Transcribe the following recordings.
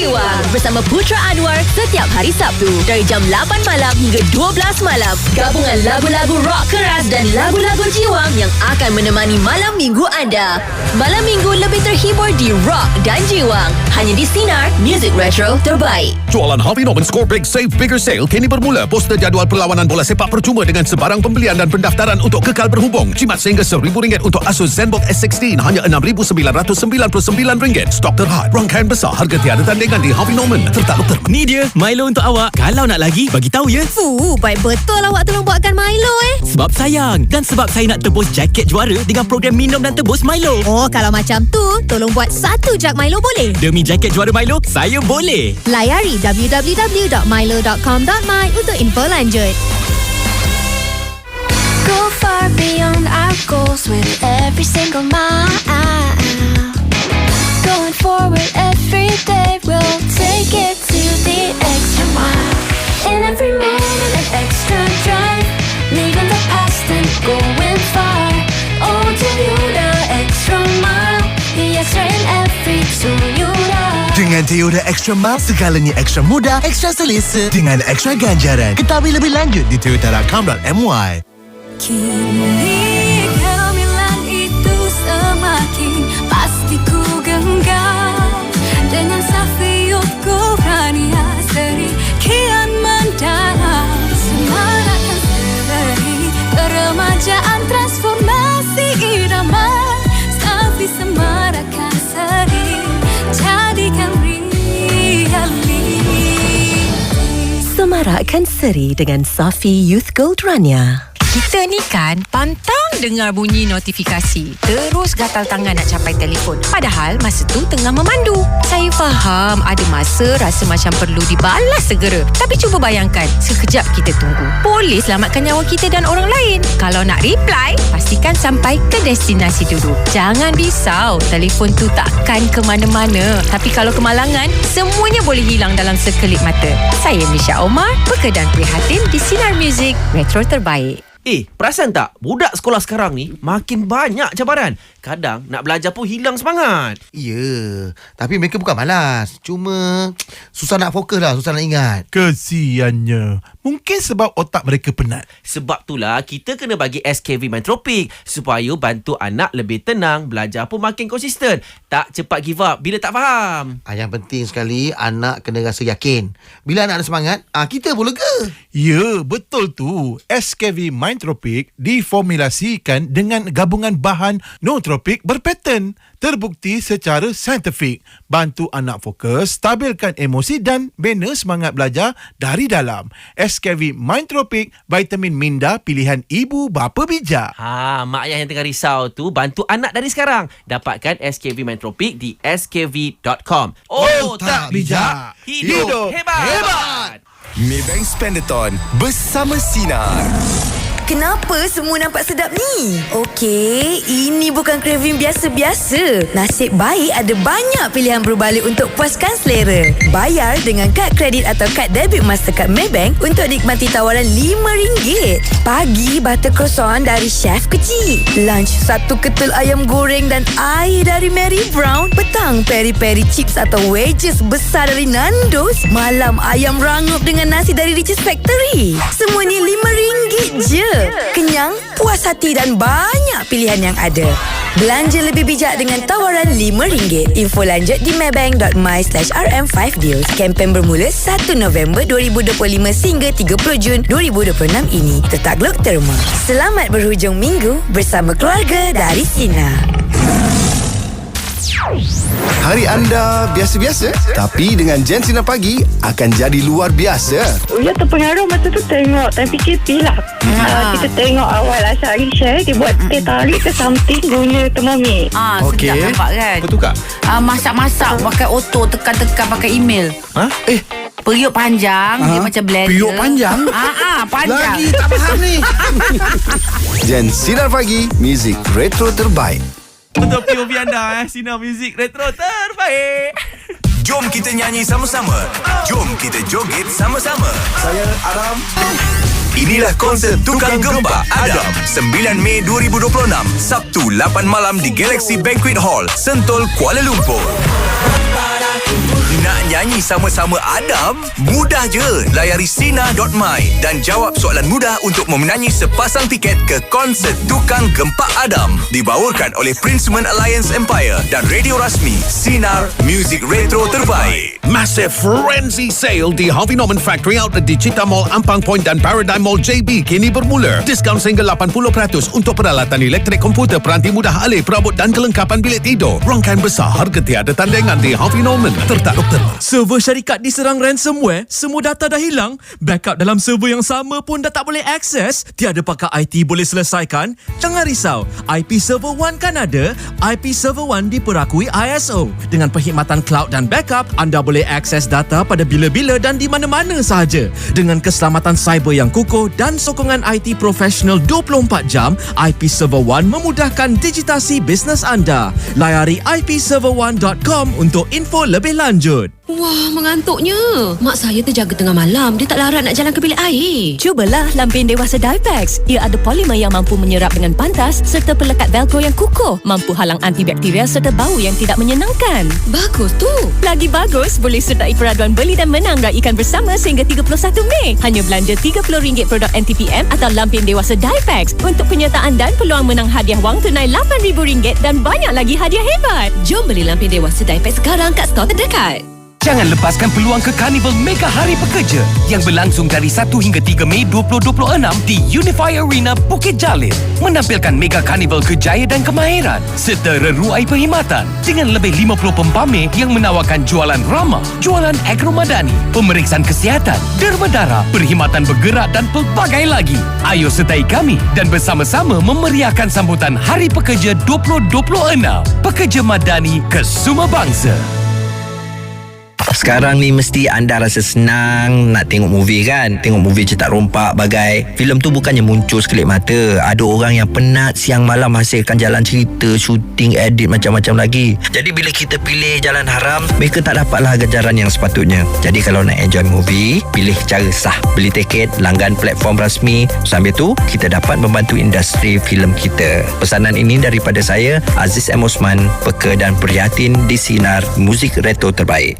Jiwang bersama Putra Anwar setiap hari Sabtu dari jam 8 malam hingga 12 malam. Gabungan lagu-lagu rock keras dan lagu-lagu jiwang yang akan menemani malam minggu anda. Malam minggu lebih terhibur di rock dan jiwang. Hanya di Sinar, Music Retro terbaik. Jualan Harvey Norman Score Big Save Bigger Sale kini bermula. Poster jadual perlawanan bola sepak percuma dengan sebarang pembelian dan pendaftaran untuk kekal berhubung. Jimat sehingga RM1,000 untuk Asus ZenBook S16 hanya RM6,999. Stok terhad, rangkaian besar, harga tiada tandingan di Harvey Norman. Tertakluk terma. Ni dia Milo untuk awak. Kalau nak lagi, bagi tahu ya. Baik betul awak tolong buatkan Milo Sebab sayang dan sebab saya nak tebus jaket juara dengan program minum dan tebus Milo. Oh, kalau macam tu, tolong buat 1 jug Milo boleh? Demi jaket juara Milo, saya boleh. Layari www.milo.com.my untuk info lanjut. Go far beyond our goals with every single mile. Going forward every day, we'll take it to the extra mile. In every moment, an extra drive, leaving the past and going far. Oh, to you the extra mile, the extra in every tool you love. Dengan Toyota Extra Mile, segalanya ekstra mudah, ekstra selesa dengan ekstra ganjaran. Ketahui lebih lanjut di toyota.com.my. Kini kehamilan itu semakin pasti ku genggam. Dengan Safi Youthku Rania seri kian mendalam. Semarakkan seri keremajaan transformasi irama. Safi semarakkan seri jadikan realiti. Semarakkan seri dengan Safi Youth Gold Rania. Kita ni kan pantang dengar bunyi notifikasi. Terus gatal tangan nak capai telefon. Padahal masa tu tengah memandu. Saya faham ada masa rasa macam perlu dibalas segera. Tapi cuba bayangkan, sekejap kita tunggu. Boleh selamatkan nyawa kita dan orang lain. Kalau nak reply, pastikan sampai ke destinasi dulu. Jangan risau, telefon tu takkan ke mana-mana. Tapi kalau kemalangan, semuanya boleh hilang dalam sekelip mata. Saya Misha Omar, pekedar prihatin di Sinar Music Retro terbaik. Perasan tak? Budak sekolah sekarang ni makin banyak cabaran. Kadang nak belajar pun hilang semangat. Ya, tapi mereka bukan malas. Cuma susah nak fokus lah, susah nak ingat. Kesiannya. Mungkin sebab otak mereka penat. Sebab itulah kita kena bagi SKV Mindtropic supaya bantu anak lebih tenang, belajar pun makin konsisten. Tak cepat give up bila tak faham. Yang penting sekali, anak kena rasa yakin. Bila anak ada semangat, kita pun lega. Ya, betul tu. SKV Mindtropic diformulasikan dengan gabungan bahan nootropik berpaten. Terbukti secara saintifik. Bantu anak fokus, stabilkan emosi dan bina semangat belajar dari dalam. SKV Mindtropic, vitamin minda pilihan ibu bapa bijak. Mak ayah yang tengah risau tu, bantu anak dari sekarang. Dapatkan SKV Mindtropic di skv.com. Oh, tak bijak. Hidup hebat. Maybank Spendathon bersama Sinar. Kenapa semua nampak sedap ni? Okey, ini bukan craving biasa-biasa. Nasib baik ada banyak pilihan berbalik untuk puaskan selera. Bayar dengan kad kredit atau kad debit Mastercard Maybank untuk nikmati tawaran RM5. Pagi, butter croissant dari Chef Kecil. Lunch, 1 ketul ayam goreng dan air dari Mary Brown. Petang, peri-peri chips atau wedges besar dari Nando's. Malam, ayam rangup dengan nasi dari Riches Factory. Semua ni RM5 je. Kenyang, puas hati dan banyak pilihan yang ada. Belanja lebih bijak dengan tawaran RM5. Info lanjut di maybank.my/rm5deals. Kempen bermula 1 November 2025 hingga 30 Jun 2026 ini. Tertakluk terma. Selamat berhujung minggu bersama keluarga dari Sinar. Hari anda biasa-biasa, tapi dengan Gen Sinar Pagi akan jadi luar biasa. Uya terpengaruh masa tu tengok time PKP lah. Kita tengok awal Asal Arisha dia buat teh tarik ke something guna Thermomix. Sedap nampak kan? Betul tak? Masak-masak pakai auto, tekan-tekan pakai email. Periuk panjang, dia macam blender. Periuk panjang? Panjang. Lagi tak faham ni. Gen Sinar Pagi, muzik retro terbaik. Untuk POV anda, Sinar Music Retro terbaik. Jom kita nyanyi sama-sama. Jom kita joget sama-sama. Saya Aram. Inilah konsert Tukang Gempa Adam 9 Mei 2026 Sabtu 8 malam di Galaxy Banquet Hall, Sentul, Kuala Lumpur. Nak nyanyi sama-sama Adam? Mudah je. Layari Sinar.my dan jawab soalan mudah untuk memenangi sepasang tiket ke konsert Tukang Gempak Adam. Dibawakan oleh Princeman Alliance Empire dan radio rasmi Sinar, muzik retro terbaik. Massive frenzy sale di Harvey Norman Factory Outlet di Cita Mall, Ampang Point dan Paradigm Mall JB kini bermula. Diskaun sehingga 80% untuk peralatan elektrik, komputer, peranti mudah alih, perabot dan kelengkapan bilik tidur. Rangkaian besar harga tiada tandingan di Harvey Norman. Tertakluk terma. Server syarikat diserang ransomware, semua data dah hilang, backup dalam server yang sama pun dah tak boleh akses. Tiada pakar IT boleh selesaikan? Jangan risau, IP Server One kan ada. IP Server One diperakui ISO. Dengan perkhidmatan cloud dan backup, anda boleh akses data pada bila-bila dan di mana-mana sahaja. Dengan keselamatan cyber yang kukuh dan sokongan IT profesional 24 jam, IP Server One memudahkan digitasi bisnes anda. Layari ipserver1.com untuk info lebih lanjut. Wah, mengantuknya. Mak saya terjaga tengah malam. Dia tak larat nak jalan ke bilik air. Cubalah lampin dewasa Dipex. Ia ada polimer yang mampu menyerap dengan pantas serta pelekat velcro yang kukuh, mampu halang antibakteria serta bau yang tidak menyenangkan. Bagus tu. Lagi bagus, boleh sertai peraduan beli dan menang raikan bersama sehingga 31 Mei. Hanya belanja RM30 produk NTPM atau lampin dewasa Dipex untuk penyertaan dan peluang menang hadiah wang tunai RM8,000 dan banyak lagi hadiah hebat. Jom beli lampin dewasa Dipex sekarang kat store terdekat. Jangan lepaskan peluang ke Carnival Mega Hari Pekerja yang berlangsung dari 1 hingga 3 Mei 2026 di Unify Arena Bukit Jalil. Menampilkan Mega Carnival kejayaan dan kemahiran serta reruai perkhidmatan dengan lebih 50 pempamer yang menawarkan jualan ramah, jualan agromadani, pemeriksaan kesihatan, derma darah, perkhidmatan bergerak dan pelbagai lagi. Ayo sertai kami dan bersama-sama memeriahkan sambutan Hari Pekerja 2026. Pekerja Madani ke semua bangsa. Sekarang ni mesti anda rasa senang nak tengok movie kan? Tengok movie cetak rompak bagai filem tu bukannya muncul sekelip mata. Ada orang yang penat siang malam hasilkan jalan cerita, syuting, edit macam-macam lagi. Jadi bila kita pilih jalan haram, mereka tak dapatlah ganjaran yang sepatutnya. Jadi kalau nak enjoy movie, pilih cara sah. Beli tiket, langgan platform rasmi. Sambil tu, kita dapat membantu industri filem kita. Pesanan ini daripada saya, Aziz M. Osman, peka dan prihatin di Sinar, muzik retro terbaik.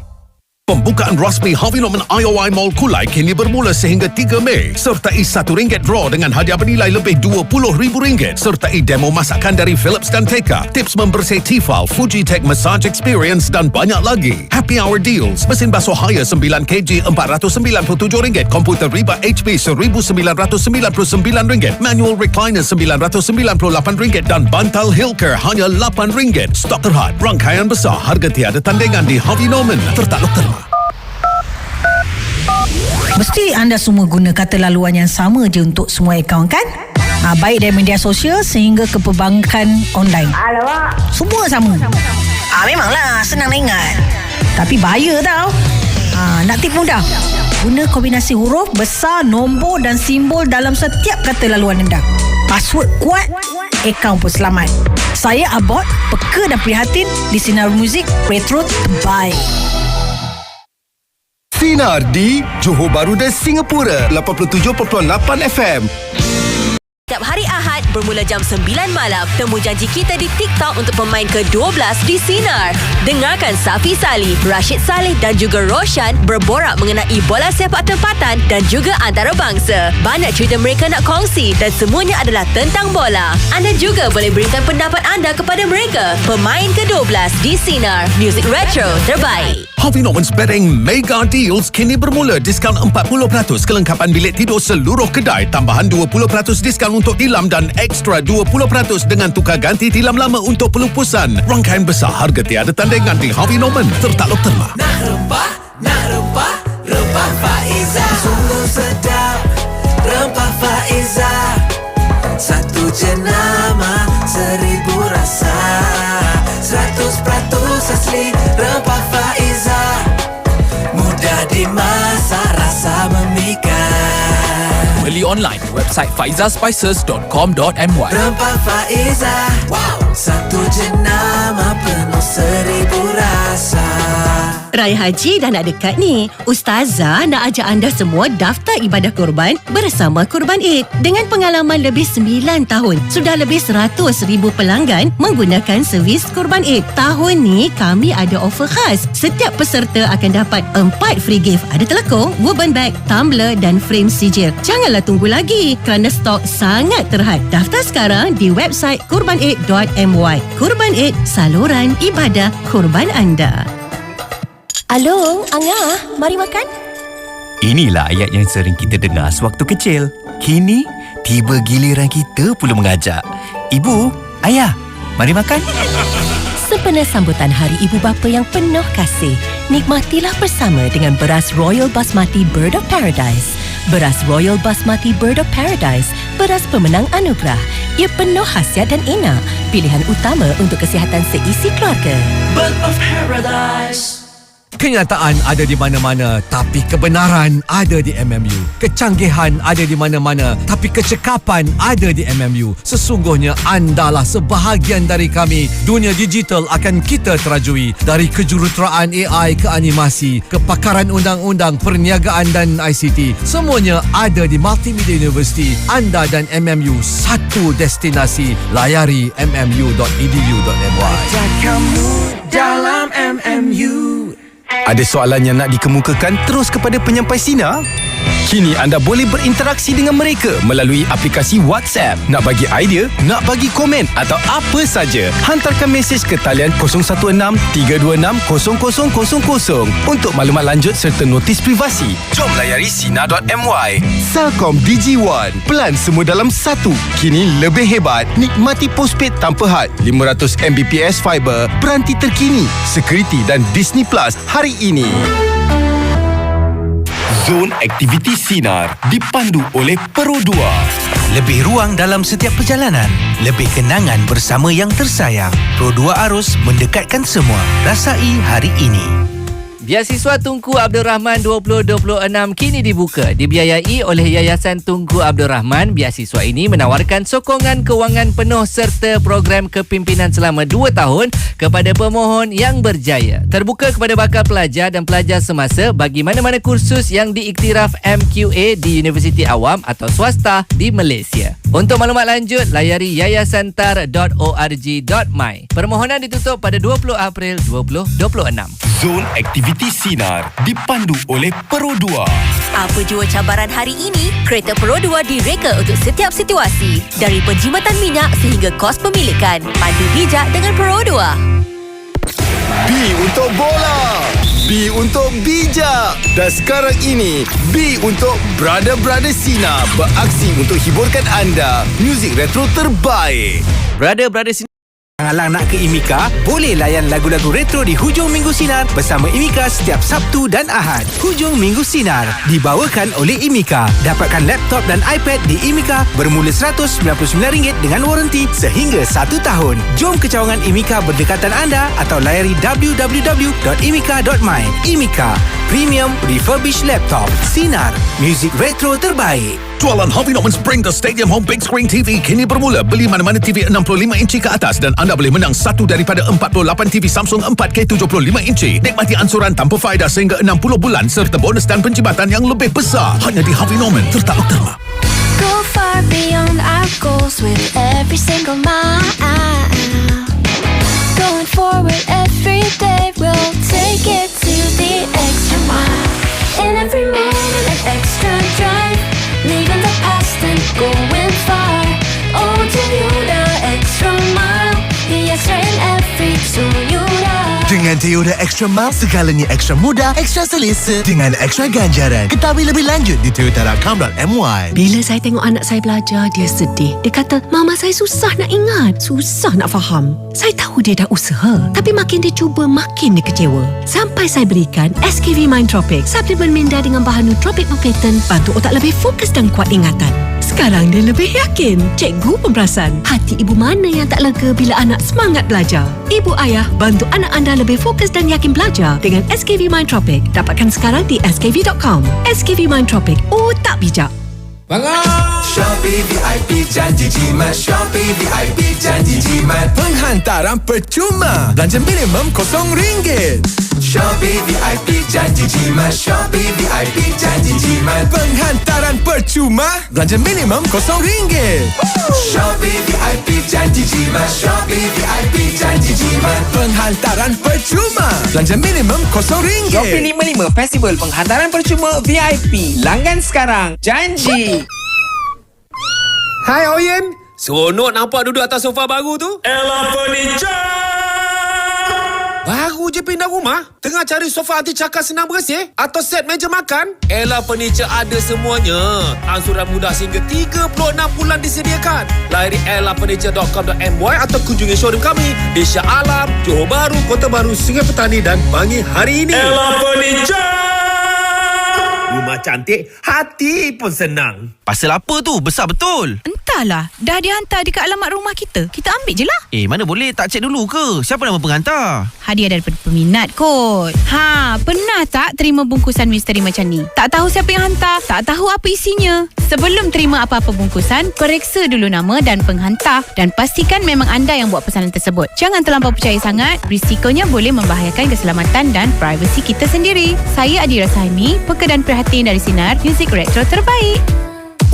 Pembukaan rasmi Harvey Norman IOI Mall Kulai kini bermula sehingga 3 Mei. Sertai RM1 draw dengan hadiah bernilai lebih RM20,000. Sertai demo masakan dari Philips dan Teka, tips membersih Tefal, Fujitech Massage Experience dan banyak lagi. Happy Hour Deals, mesin basuh hire 9kg RM497, komputer riba HP RM1,999, manual recliner RM998 dan bantal Hilker hanya RM8. Stok terhad, rangkaian besar, harga tiada tandingan di Harvey Norman. Tertakluk terma. Mesti anda semua guna kata laluan yang sama je untuk semua akaun kan? Baik dari media sosial sehingga ke perbankan online. Alamak. Semua sama. Memanglah senang nak ingat. Tapi bahaya tau. Nak tip mudah. Guna kombinasi huruf, besar, nombor dan simbol dalam setiap kata laluan anda. Password kuat, akaun pun selamat. Saya Abot, peka dan prihatin di Sinar Muzik Retro terbaik. Sinar di Johor Bahru dan Singapura 87.8 FM. Setiap hari Ahad bermula jam 9 malam, temu janji kita di TikTok untuk pemain ke-12 di Sinar. Dengarkan Safi Salih, Rashid Saleh dan juga Roshan berborak mengenai bola sepak tempatan dan juga antarabangsa. Banyak cerita mereka nak kongsi dan semuanya adalah tentang bola. Anda juga boleh berikan pendapat anda kepada mereka. Pemain ke-12 di Sinar, muzik retro terbaik. Harvey Norman's Betting Mega Deals kini bermula. Diskaun 40%, kelengkapan bilik tidur seluruh kedai, tambahan 20% diskaun untuk tilam dan ekstra 20% dengan tukar ganti tilam lama untuk pelupusan. Rangkaian besar, harga tiada tandingan di Harvey Norman. Tertakluk terma. Nak rempah, rempah Faiza. Sungguh sedap, rempah Faiza. Satu jenama, 1000 rasa. 100% asli, rempah Faiza. Mudah dimasak, rasa memikat. Beli online website faizaspices.com.my. Rempah Faiza, wow. Satu jenama penuh 1000 rasa. Raya Haji dah nak dekat ni. Ustazah nak ajak anda semua daftar ibadah kurban bersama Kurban Eid. Dengan pengalaman lebih 9 tahun, sudah lebih 100,000 pelanggan menggunakan servis Kurban Eid. Tahun ni kami ada offer khas. Setiap peserta akan dapat 4 free gift. Ada telekong, woven bag, tumbler dan frame sijil. Janganlah tunggu lagi kerana stok sangat terhad. Daftar sekarang di website kurbaneid.my. Kurban Eid, saluran ibadah kurban anda. Along, Angah, mari makan. Inilah ayat yang sering kita dengar sewaktu kecil. Kini, tiba giliran kita pula mengajak. Ibu, ayah, mari makan. Sempena sambutan Hari Ibu Bapa yang penuh kasih, nikmatilah bersama dengan beras Royal Basmati Bird of Paradise. Beras Royal Basmati Bird of Paradise, beras pemenang anugerah. Ia penuh khasiat dan enak. Pilihan utama untuk kesihatan seisi keluarga. Bird of Paradise. Kenyataan ada di mana-mana, tapi kebenaran ada di MMU. Kecanggihan ada di mana-mana, tapi kecekapan ada di MMU. Sesungguhnya andalah sebahagian dari kami. Dunia digital akan kita terajui. Dari kejuruteraan AI ke animasi, kepakaran undang-undang, perniagaan dan ICT. Semuanya ada di Multimedia University. Anda dan MMU satu destinasi. Layari mmu.edu.my. Kamu dalam MMU. Ada soalan yang nak dikemukakan terus kepada penyampai Sinar? Kini anda boleh berinteraksi dengan mereka melalui aplikasi WhatsApp. Nak bagi idea, nak bagi komen atau apa saja, hantarkan mesej ke talian 016-326-0000 untuk maklumat lanjut serta notis privasi. Jom layari Sinar.my. Celcom Digi One. Pelan semua dalam satu. Kini lebih hebat. Nikmati postpaid tanpa had, 500 Mbps fiber, peranti terkini, security dan Disney Plus hari ini. Zon Aktiviti Sinar dipandu oleh Pro 2. Lebih ruang dalam setiap perjalanan, lebih kenangan bersama yang tersayang. Pro 2 Arus mendekatkan semua. Rasai hari ini. Biasiswa Tunku Abdul Rahman 2026 kini dibuka. Dibiayai oleh Yayasan Tunku Abdul Rahman, biasiswa ini menawarkan sokongan kewangan penuh serta program kepimpinan selama 2 tahun kepada pemohon yang berjaya. Terbuka kepada bakal pelajar dan pelajar semasa bagi mana-mana kursus yang diiktiraf MQA di Universiti Awam atau swasta di Malaysia. Untuk maklumat lanjut, layari yayasantar.org.my. Permohonan ditutup pada 20 April 2026. Zon Aktiviti Sinar dipandu oleh Pro 2. Apa jua cabaran hari ini, kereta Pro 2 direka untuk setiap situasi. Dari penjimatan minyak sehingga kos pemilikan. Pandu bijak dengan Pro 2. B untuk bola, B untuk bijak. Dan sekarang ini, B untuk Brother Sinar beraksi untuk hiburkan anda. Muzik retro terbaik. Brother Sinar. Alang nak ke IMIKA, boleh layan lagu-lagu retro di Hujung Minggu Sinar bersama IMIKA setiap Sabtu dan Ahad. Hujung Minggu Sinar dibawakan oleh IMIKA. Dapatkan laptop dan iPad di IMIKA bermula RM199 dengan waranti sehingga 1 tahun. Jom ke cawangan IMIKA berdekatan anda atau layari www.imika.my. IMIKA, Premium Refurbished Laptop. Sinar, muzik retro terbaik. Jualan Harvey Norman Spring The Stadium Home Big Screen TV kini bermula. Beli mana-mana TV 65 inci ke atas dan anda boleh menang satu daripada 48 TV Samsung 4K 75 inci. Nikmati ansuran tanpa faedah sehingga 60 bulan serta bonus dan penjimatan yang lebih besar. Hanya di Harvey Norman, Tirta Okterma. Go far beyond our goals with every single mile. Going forward every day, we'll take it to the extra mile. In every moment, an extra drive. Leaving the past and going far. Oh, Toyota Extra Mile. The extra in every Toyota. Dengan Toyota Extra Mile, segalanya ekstra mudah, ekstra selesa dengan ekstra ganjaran. Ketahui lebih lanjut di toyota.com.my. Bila saya tengok anak saya belajar, dia sedih. Dia kata, mama saya susah nak ingat, susah nak faham. Saya tahu dia dah usaha, tapi makin dia cuba, makin dia kecewa. Sampai saya berikan SKV Mind Tropic, suplemen minda dengan bahan nootropic berpaten, bantu otak lebih fokus dan kuat ingatan. Sekarang dia lebih yakin. Cikgu pemberasan, hati ibu mana yang tak lega bila anak semangat belajar? Ibu ayah, bantu anak anda lebih fokus dan yakin belajar dengan SKV Mind Tropic. Dapatkan sekarang di skv.com. SKV Mind Tropic, otak bijak. Shopee VIP janji jimat. Shopee VIP janji jimat. Penghantaran percuma. Belanja minimum RM0. Shopee VIP janji jimat, Shopee VIP janji jimat. Penghantaran percuma, belanja minimum RM0. Shopee VIP janji jimat, Shopee VIP janji jimat. Penghantaran percuma, belanja minimum RM0. Shopee 55 Festival Penghantaran Percuma VIP. Langgan sekarang. Janji. Hai Oyen, seronok nampak duduk atas sofa baru tu. Ella Furniture. Baru je pindah rumah, tengah cari sofa anti cakar senang bersih atau set meja makan? Ella Furniture ada semuanya. Angsuran mudah sehingga 36 bulan disediakan. Layari ellafurniture.com.my atau kunjungi showroom kami di Shah Alam, Johor Bahru, Kota Baru, Sungai Petani dan Bangi hari ini. Ella Furniture. Rumah cantik, hati pun senang. Pasal apa tu? Besar betul. Entahlah, dah dihantar dekat alamat rumah kita. Kita ambil je lah. Mana boleh? Tak cek dulu ke? Siapa nama penghantar? Hadiah daripada peminat kot. Pernah tak terima bungkusan misteri macam ni? Tak tahu siapa yang hantar, tak tahu apa isinya. Sebelum terima apa-apa bungkusan, periksa dulu nama dan penghantar dan pastikan memang anda yang buat pesanan tersebut. Jangan terlampau percaya sangat, risikonya boleh membahayakan keselamatan dan privasi kita sendiri. Saya Adira Saimi, pekerjaan perhatian dari Sinar, muzik retro terbaik.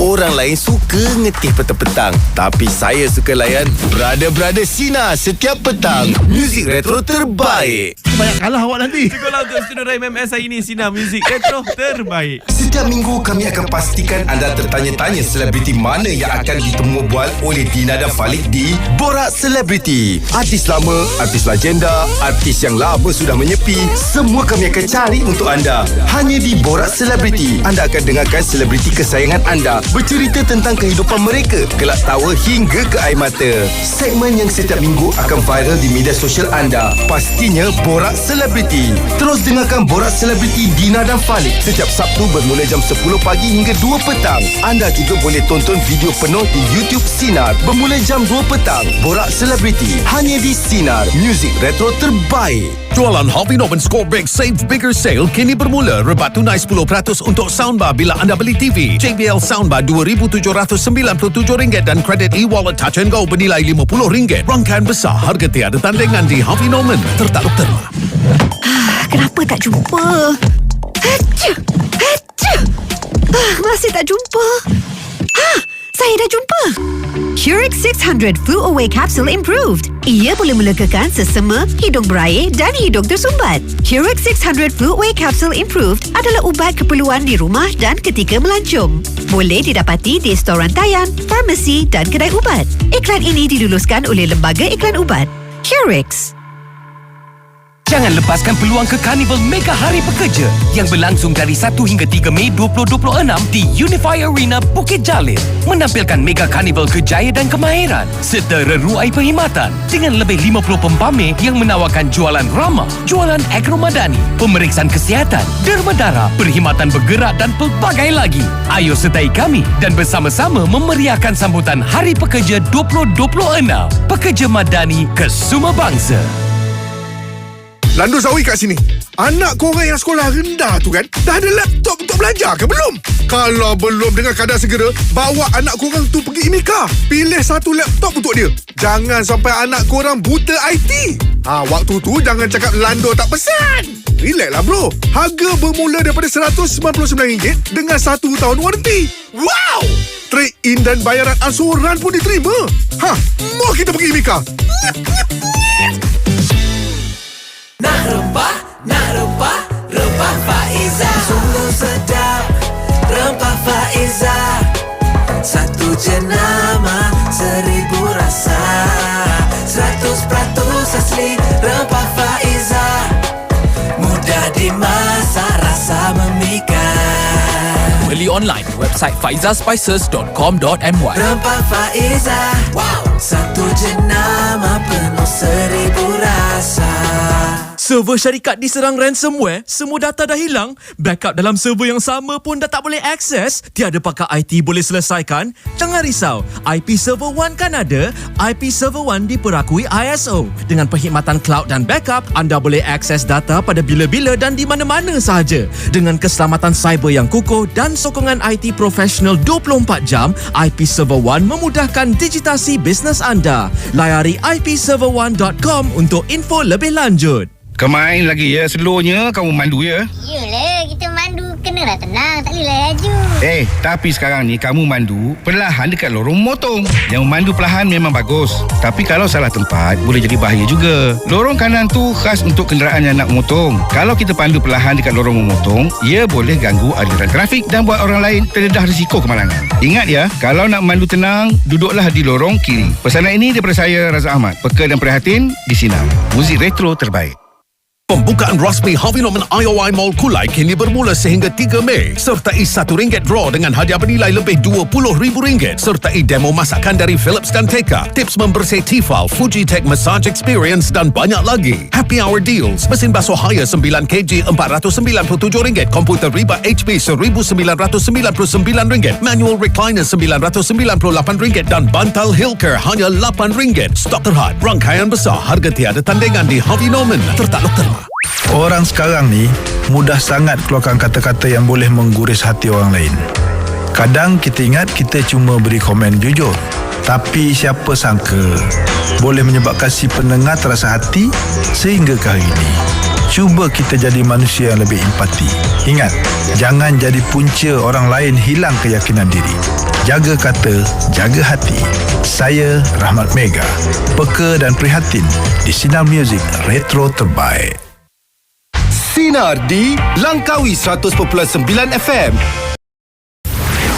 Orang lain suka ngetih petang-petang, tapi saya suka layan Brother Sinar setiap petang. Muzik retro terbaik. Banyak kalah awak nanti. Sekolah untuk student MMS hari ini, Sinar Muzik Retro terbaik. Setiap minggu kami akan pastikan anda tertanya-tanya selebriti mana yang akan ditemu bual oleh Dina dan Falik di Borak Selebriti. Artis lama, artis legenda, artis yang lama sudah menyepi, semua kami akan cari untuk anda. Hanya di Borak Selebriti, anda akan dengarkan selebriti kesayangan anda bercerita tentang kehidupan mereka, kelak tawa hingga ke air mata. Segmen yang setiap minggu akan viral di media sosial anda. Pastinya Borak Selebriti. Terus dengarkan Borak Selebriti Dina dan Falik setiap Sabtu bermula jam 10 pagi hingga 2 petang. Anda juga boleh tonton video penuh di YouTube Sinar bermula jam 2 petang. Borak Selebriti hanya di Sinar, muzik retro terbaik. Jualan Harvey Norman Score Big Save Bigger Sale kini bermula. Rebat tunai 10% untuk soundbar bila anda beli TV. JBL soundbar RM2,797 dan kredit e-wallet Touch and Go bernilai RM50. Rangkaian besar, harga tiada tandingan di Harvey Norman. Tertakluk terma. Kenapa tak jumpa? Masih tak jumpa. Saya dah jumpa. Curix 600 Flu Away Capsule Improved. Ia boleh melegakan sesama, hidung berair dan hidung tersumbat. Curix 600 Flu Away Capsule Improved adalah ubat keperluan di rumah dan ketika melancong. Boleh didapati di store rantaian, farmasi dan kedai ubat. Iklan ini diluluskan oleh Lembaga Iklan Ubat. Curix. Jangan lepaskan peluang ke Carnival Mega Hari Pekerja yang berlangsung dari 1 hingga 3 Mei 2026 di Unify Arena Bukit Jalil. Menampilkan Mega Carnival kejayaan dan kemahiran serta reruai perkhidmatan dengan lebih 50 pempamer yang menawarkan jualan ramah, jualan agromadani, pemeriksaan kesihatan, derma darah, perkhidmatan bergerak dan pelbagai lagi. Ayo sertai kami dan bersama-sama memeriahkan sambutan Hari Pekerja 2026. Pekerja Madani ke semua bangsa. Lando Zawi kat sini. Anak korang yang sekolah rendah tu kan, dah ada laptop untuk belajar ke belum? Kalau belum, dengan kadar segera bawa anak korang tu pergi IMIKA. Pilih satu laptop untuk dia. Jangan sampai anak korang buta IT. Waktu tu jangan cakap Lando tak pesan. Relax lah bro. Harga bermula daripada RM199 dengan 1 tahun waranti. Wow! Trade-in dan bayaran ansuran pun diterima. Mau kita pergi IMIKA? Nak rempah, rempah Faiza. Sungguh sedap, rempah Faiza. Satu jenama, 1000 rasa. 100% asli, rempah Faiza. Mudah dimasak, rasa memikat. Beli online website faizaspices.com.my. Rempah Faiza. Wow. Satu jenama penuh 1000 rasa. Server syarikat diserang ransomware, semua data dah hilang, backup dalam server yang sama pun dah tak boleh akses, tiada pakar IT boleh selesaikan? Jangan risau, IP Server One kan ada. IP Server One diperakui ISO. Dengan perkhidmatan cloud dan backup, anda boleh akses data pada bila-bila dan di mana-mana sahaja. Dengan keselamatan cyber yang kukuh dan sokongan IT profesional 24 jam, IP Server One memudahkan digitasi bisnes anda. Layari ipserver1.com untuk info lebih lanjut. Kemain lagi ya, slownya kamu mandu ya. Yelah, kita mandu kenalah tenang, tak boleh laju. Tapi sekarang ni kamu mandu perlahan dekat lorong memotong. Yang mandu perlahan memang bagus, tapi kalau salah tempat boleh jadi bahaya juga. Lorong kanan tu khas untuk kenderaan yang nak memotong. Kalau kita pandu perlahan dekat lorong memotong, ia boleh ganggu aliran trafik dan buat orang lain terdedah risiko kemalangan. Ingat ya, kalau nak mandu tenang, duduklah di lorong kiri. Pesanan ini daripada saya, Razak Ahmad. Peka dan prihatin di Sinar. Muzik retro terbaik. Pembukaan rasmi Harvey Norman IOI Mall Kulai kini bermula sehingga 3 Mei. Sertai RM1 draw dengan hadiah bernilai lebih RM20,000. Sertai demo masakan dari Philips dan Teka, tips membersih Tefal, Fujitech Massage Experience dan banyak lagi. Happy Hour Deals, mesin basuh hire 9kg RM497, komputer riba HP RM1,999, manual recliner RM998 dan bantal Hilker hanya RM8. Stok terhad, rangkaian besar, harga tiada tandingan di Harvey Norman. Tertakluk terma. Orang sekarang ni mudah sangat keluarkan kata-kata yang boleh mengguris hati orang lain. Kadang kita ingat kita cuma beri komen jujur, tapi siapa sangka boleh menyebabkan si pendengar terasa hati sehingga ke hari ini. Cuba kita jadi manusia yang lebih empati. Ingat, jangan jadi punca orang lain hilang keyakinan diri. Jaga kata, jaga hati. Saya Rahmat Mega. Peka dan prihatin di Sinar Music Retro Terbaik. Sinar di Langkawi 100.9 FM.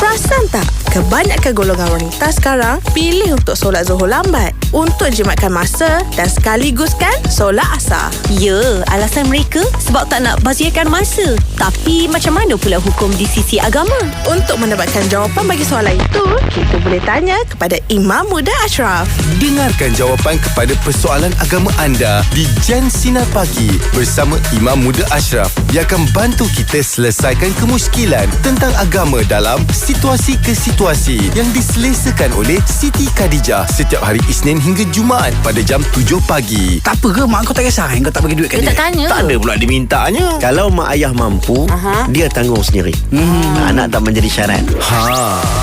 Perasan tak? Kebanyakan golongan wanita sekarang pilih untuk solat Zuhur lambat untuk jimatkan masa dan sekaliguskan solat Asar. Ya, alasan mereka sebab tak nak bazirkan masa. Tapi macam mana pula hukum di sisi agama? Untuk mendapatkan jawapan bagi soalan itu, kita boleh tanya kepada Imam Muda Ashraf. Dengarkan jawapan kepada persoalan agama anda di Jam Sinar Pagi bersama Imam Muda Ashraf yang akan bantu kita selesaikan kemusykilan tentang agama dalam situasi ke situasi yang diselesakan oleh Siti Khadijah setiap hari Isnin hingga Jumaat pada jam 7 pagi. Tak apa ke mak kau tak kisah kau tak bagi duit kat dia? Tak tanya. Tak ada pula dimintanya. Kalau mak ayah mampu, dia tanggung sendiri. Anak tak menjadi syarat.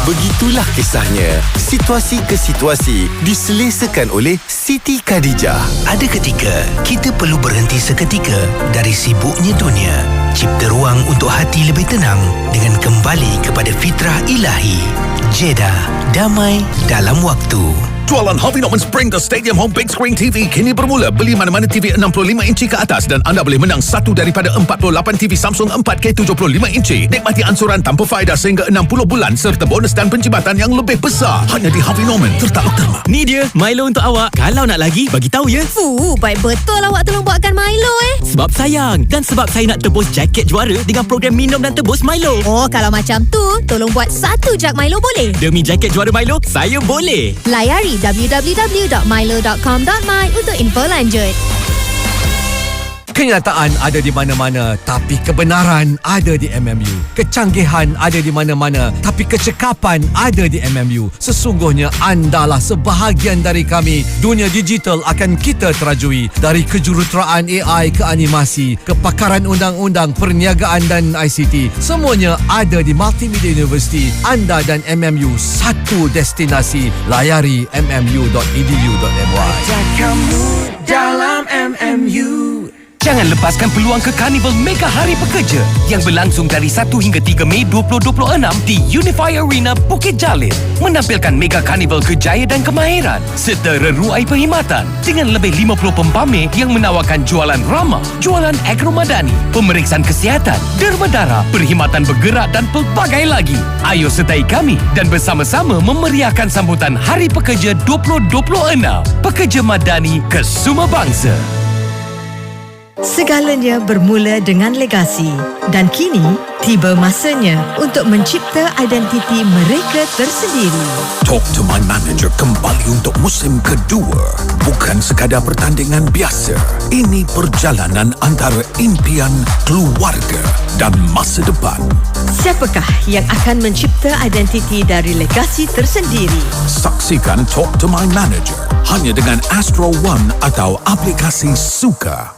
Begitulah kisahnya. Situasi ke situasi diselesakan oleh Siti Khadijah. Ada ketika kita perlu berhenti seketika dari sibuknya dunia. Cipta ruang untuk hati lebih tenang dengan kembali kepada fitrah ilahi. Jeddah, damai dalam waktu. Jualan Harvey Norman Spring The Stadium Home Big Screen TV kini bermula. Beli mana-mana TV 65 inci ke atas dan anda boleh menang satu daripada 48 TV Samsung 4K 75 inci. Nikmati ansuran tanpa faedah sehingga 60 bulan serta bonus dan penjimatan yang lebih besar. Hanya di Harvey Norman. Tertakluk terma. Ni dia Milo untuk awak. Kalau nak lagi, bagi tahu ya. Baik betul awak tolong buatkan Milo Sebab sayang dan sebab saya nak tebus jaket juara dengan program minum dan tebus Milo. Oh, kalau macam tu, tolong buat satu jug Milo boleh? Demi jaket juara Milo, saya boleh. Layari www.milo.com.my untuk info lanjut. Kenyataan ada di mana-mana, tapi kebenaran ada di MMU. Kecanggihan ada di mana-mana, tapi kecekapan ada di MMU. Sesungguhnya andalah sebahagian dari kami. Dunia digital akan kita terajui. Dari kejuruteraan AI ke animasi, kepakaran undang-undang, perniagaan dan ICT. Semuanya ada di Multimedia University. Anda dan MMU satu destinasi. Layari mmu.edu.my. Kamu dalam MMU. Jangan lepaskan peluang ke Carnival Mega Hari Pekerja yang berlangsung dari 1 hingga 3 Mei 2026 di Unify Arena Bukit Jalil. Menampilkan Mega Carnival kejaya dan kemahiran serta reruai perkhidmatan dengan lebih 50 pempamer yang menawarkan jualan ramah, jualan agromadani, pemeriksaan kesihatan, derma darah, perkhidmatan bergerak dan pelbagai lagi. Ayo sertai kami dan bersama-sama memeriahkan sambutan Hari Pekerja 2026. Pekerja Madani ke semua bangsa. Segalanya bermula dengan legasi dan kini tiba masanya untuk mencipta identiti mereka tersendiri. Talk to My Manager kembali untuk musim kedua. Bukan sekadar pertandingan biasa. Ini perjalanan antara impian, keluarga dan masa depan. Siapakah yang akan mencipta identiti dari legasi tersendiri? Saksikan Talk to My Manager hanya dengan Astro One atau aplikasi Suka.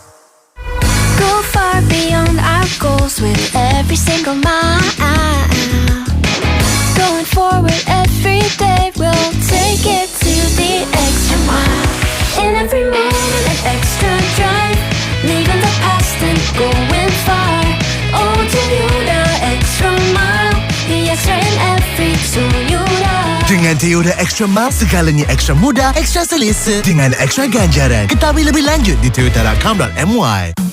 Go far beyond our goals with every single mile. Going forward every day, we'll take it to the extra mile. In every moment, an extra drive, leaving the going far. Oh, Toyota Extra Mile, the extra in every Toyota. Dengan Toyota Extra Mile, segalanya ekstra mudah, ekstra selesa dengan ekstra ganjaran. Ketahui lebih lanjut di toyota.com.my.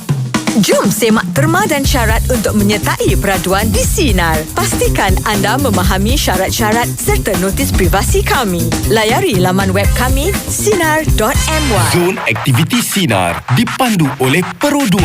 Jom semak terma dan syarat untuk menyertai peraduan di Sinar. Pastikan anda memahami syarat-syarat serta notis privasi kami. Layari laman web kami sinar.my. Zon aktiviti Sinar dipandu oleh Pro 2.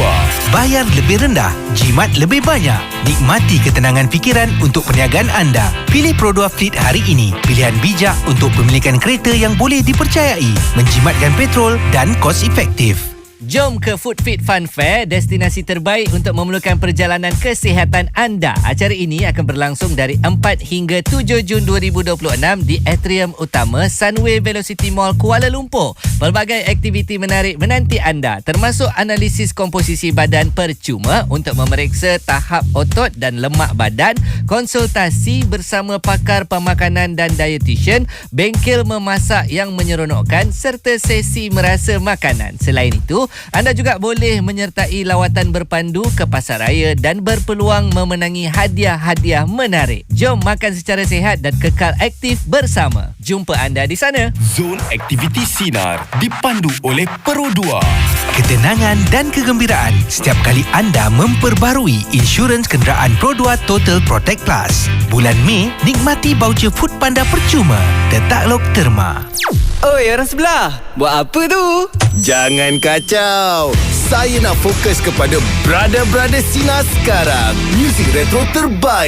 Bayar lebih rendah, jimat lebih banyak. Nikmati ketenangan fikiran untuk perniagaan anda. Pilih Pro 2 Fleet hari ini. Pilihan bijak untuk pemilikan kereta yang boleh dipercayai, menjimatkan petrol dan kos efektif. Jom ke Food Fit Fun Fair, destinasi terbaik untuk memerlukan perjalanan kesihatan anda. Acara ini akan berlangsung dari 4 hingga 7 Jun 2026 di Atrium Utama Sunway Velocity Mall Kuala Lumpur. Pelbagai aktiviti menarik menanti anda, termasuk analisis komposisi badan percuma untuk memeriksa tahap otot dan lemak badan, konsultasi bersama pakar pemakanan dan dietitian, bengkel memasak yang menyeronokkan serta sesi merasa makanan. Selain itu, anda juga boleh menyertai lawatan berpandu ke pasaraya dan berpeluang memenangi hadiah-hadiah menarik. Jom makan secara sihat dan kekal aktif bersama. Jumpa anda di sana. Zon aktiviti Sinar dipandu oleh Pro 2. Ketenangan dan kegembiraan setiap kali anda memperbarui insurans kenderaan Pro 2 Total Protect Plus. Bulan Mei, nikmati voucher Food Panda percuma. Detaklog terma. Oi, orang sebelah. Buat apa tu? Jangan kacau. Saya nak fokus kepada Brother Sinar sekarang. Muzik retro terbaik.